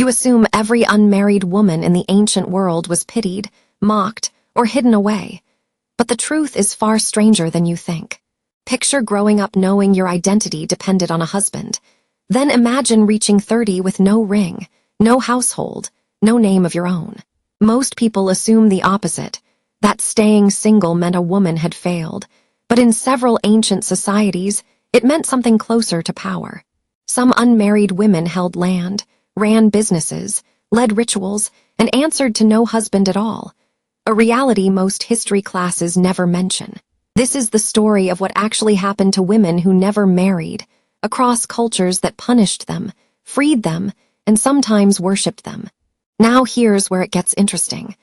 You assume every unmarried woman in the ancient world was pitied, mocked, or hidden away. But the truth is far stranger than you think. Picture growing up knowing your identity depended on a husband. Then imagine reaching 30 with no ring, no household, no name of your own. Most people assume the opposite, that staying single meant a woman had failed. But in several ancient societies, it meant something closer to power. Some unmarried women held land, ran businesses, led rituals, and answered to no husband at all. A reality most history classes never mention. This is the story of what actually happened to women who never married, across cultures that punished them, freed them, and sometimes worshipped them. Now here's where it gets interesting.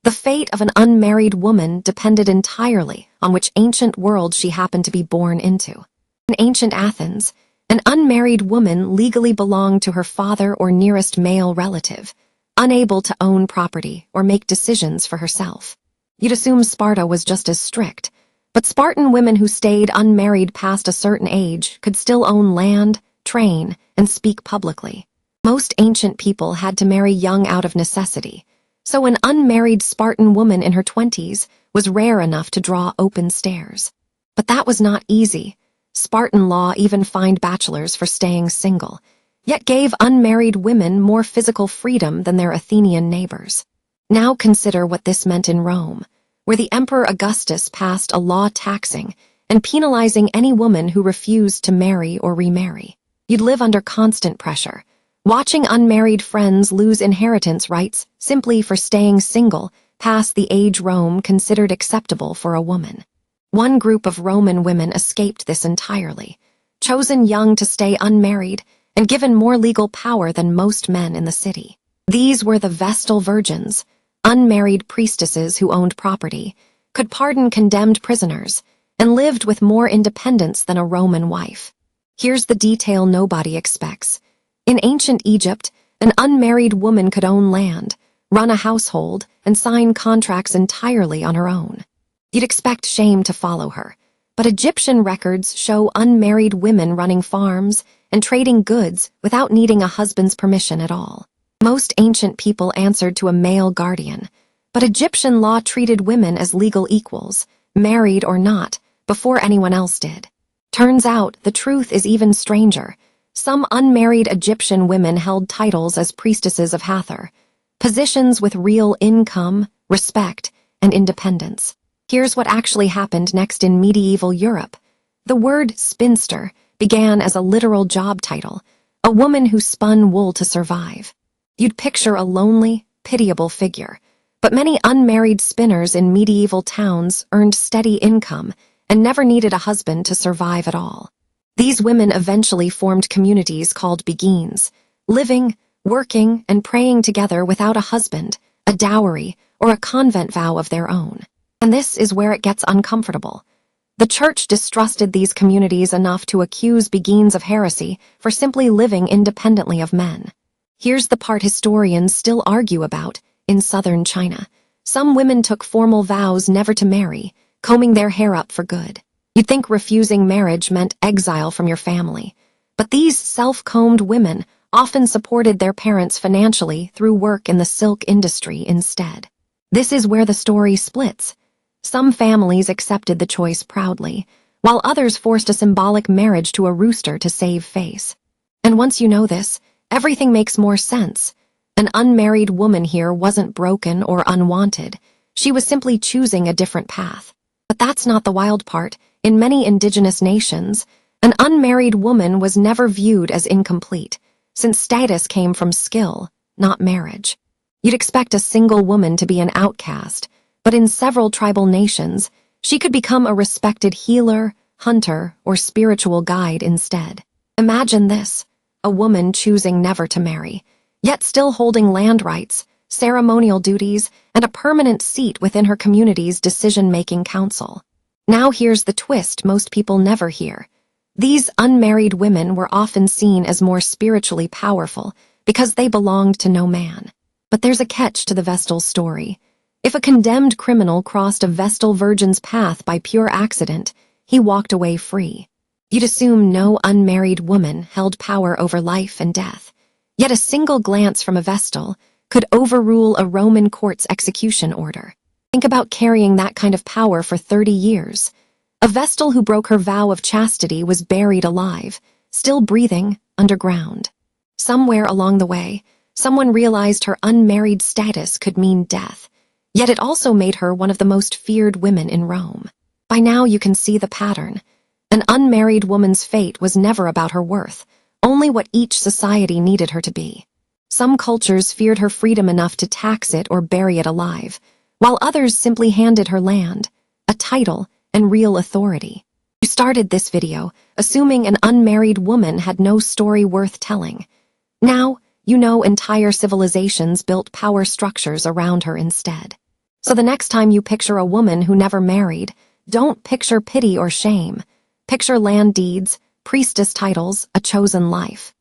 The fate of an unmarried woman depended entirely on which ancient world she happened to be born into. In ancient Athens, an unmarried woman legally belonged to her father or nearest male relative, unable to own property or make decisions for herself. You'd assume Sparta was just as strict, but Spartan women who stayed unmarried past a certain age could still own land, train, and speak publicly. Most ancient people had to marry young out of necessity, so an unmarried Spartan woman in her 20s was rare enough to draw open stares. But that was not easy. Spartan law even fined bachelors for staying single, yet gave unmarried women more physical freedom than their Athenian neighbors. Now consider what this meant in Rome, where the Emperor Augustus passed a law taxing and penalizing any woman who refused to marry or remarry. You'd live under constant pressure, watching unmarried friends lose inheritance rights simply for staying single past the age Rome considered acceptable for a woman. One group of Roman women escaped this entirely, chosen young to stay unmarried and given more legal power than most men in the city. These were the Vestal Virgins, unmarried priestesses who owned property, could pardon condemned prisoners, and lived with more independence than a Roman wife. Here's the detail nobody expects. In ancient Egypt, an unmarried woman could own land, run a household, and sign contracts entirely on her own. You'd expect shame to follow her, but Egyptian records show unmarried women running farms and trading goods without needing a husband's permission at all. Most ancient people answered to a male guardian, but Egyptian law treated women as legal equals, married or not, before anyone else did. Turns out the truth is even stranger. Some unmarried Egyptian women held titles as priestesses of Hathor, positions with real income, respect, and independence. Here's what actually happened next in medieval Europe. The word spinster began as a literal job title, a woman who spun wool to survive. You'd picture a lonely, pitiable figure, but many unmarried spinners in medieval towns earned steady income and never needed a husband to survive at all. These women eventually formed communities called Beguines, living, working, and praying together without a husband, a dowry, or a convent vow of their own. And this is where it gets uncomfortable. The church distrusted these communities enough to accuse Beguines of heresy for simply living independently of men. Here's the part historians still argue about. In southern China, some women took formal vows never to marry, combing their hair up for good. You'd think refusing marriage meant exile from your family, but these self-combed women often supported their parents financially through work in the silk industry instead. This is where the story splits. Some families accepted the choice proudly, while others forced a symbolic marriage to a rooster to save face. And once you know this, everything makes more sense. An unmarried woman here wasn't broken or unwanted. She was simply choosing a different path. But that's not the wild part. In many indigenous nations, an unmarried woman was never viewed as incomplete, since status came from skill, not marriage. You'd expect a single woman to be an outcast, but in several tribal nations, she could become a respected healer, hunter, or spiritual guide instead. Imagine this, a woman choosing never to marry, yet still holding land rights, ceremonial duties, and a permanent seat within her community's decision-making council. Now here's the twist most people never hear. These unmarried women were often seen as more spiritually powerful because they belonged to no man. But there's a catch to the Vestal story. If a condemned criminal crossed a Vestal Virgin's path by pure accident, he walked away free. You'd assume no unmarried woman held power over life and death. Yet a single glance from a Vestal could overrule a Roman court's execution order. Think about carrying that kind of power for 30 years. A Vestal who broke her vow of chastity was buried alive, still breathing, underground. Somewhere along the way, someone realized her unmarried status could mean death, yet it also made her one of the most feared women in Rome. By now you can see the pattern. An unmarried woman's fate was never about her worth, only what each society needed her to be. Some cultures feared her freedom enough to tax it or bury it alive, while others simply handed her land, a title, and real authority. You started this video assuming an unmarried woman had no story worth telling. Now, you know entire civilizations built power structures around her instead. So the next time you picture a woman who never married, don't picture pity or shame. Picture land deeds, priestess titles, a chosen life.